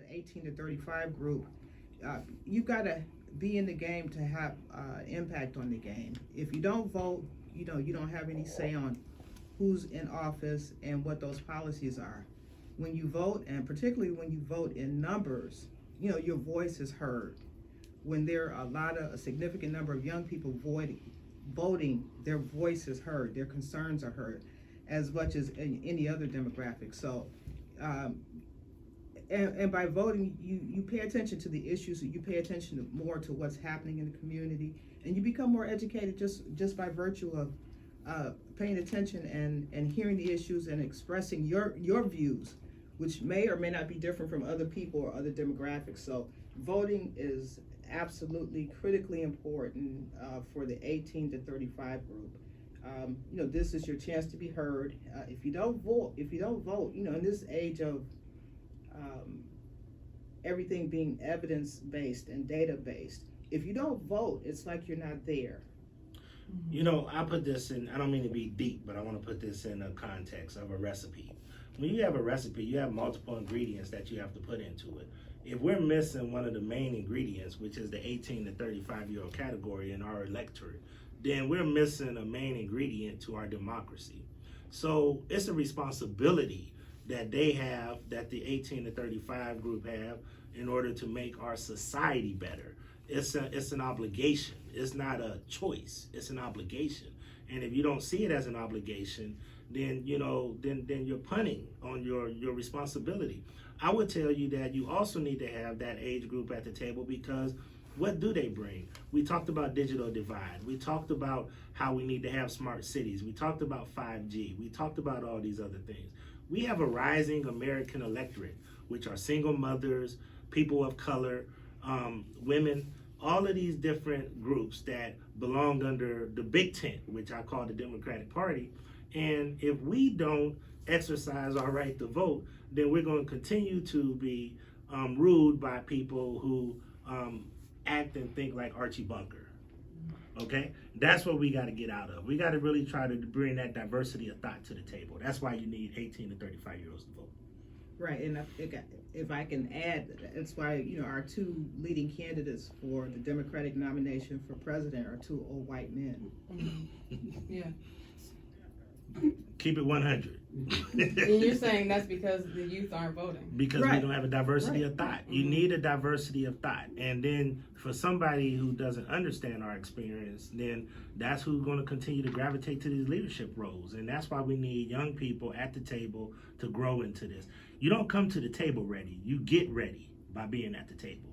the 18 to 35 group, you got to be in the game to have impact on the game. If you don't vote, you don't have any say on who's in office and what those policies are. When you vote, and particularly when you vote in numbers, your voice is heard. When there are a significant number of young people voting, their voice is heard, their concerns are heard, as much as in any other demographic. So, and by voting, you pay attention to the issues, you pay attention more to what's happening in the community, and you become more educated just by virtue of paying attention and hearing the issues and expressing your views, which may or may not be different from other people or other demographics. So voting is absolutely critically important for the 18 to 35 group. This is your chance to be heard. If you don't vote, in this age of everything being evidence-based and data-based, if you don't vote, it's like you're not there. I put this in, I don't mean to be deep, but I want to put this in the context of a recipe. When you have a recipe, you have multiple ingredients that you have to put into it. If we're missing one of the main ingredients, which is the 18 to 35-year-old category in our electorate, then we're missing a main ingredient to our democracy. So it's a responsibility that they have, that the 18 to 35 group have, in order to make our society better. It's an obligation. It's not a choice. It's an obligation. And if you don't see it as an obligation, then then you're punting on your responsibility. I would tell you that you also need to have that age group at the table, because what do they bring? We talked about digital divide. We talked about how we need to have smart cities. We talked about 5G. We talked about all these other things. We have a rising American electorate, which are single mothers, people of color, women, all of these different groups that belong under the big tent, which I call the Democratic Party. And if we don't exercise our right to vote, then we're going to continue to be ruled by people who act and think like Archie Bunker. Okay? That's what we got to get out of. We got to really try to bring that diversity of thought to the table. That's why you need 18 to 35-year-olds to vote. Right, and if I can add, that's why our two leading candidates for the Democratic nomination for president are two old white men. Yeah. Keep it 100. And you're saying that's because the youth aren't voting? Because Right. we don't have a diversity Right. of thought. You need a diversity of thought. And then for somebody who doesn't understand our experience, then that's who's going to continue to gravitate to these leadership roles. And that's why we need young people at the table to grow into this. You don't come to the table ready. You get ready by being at the table.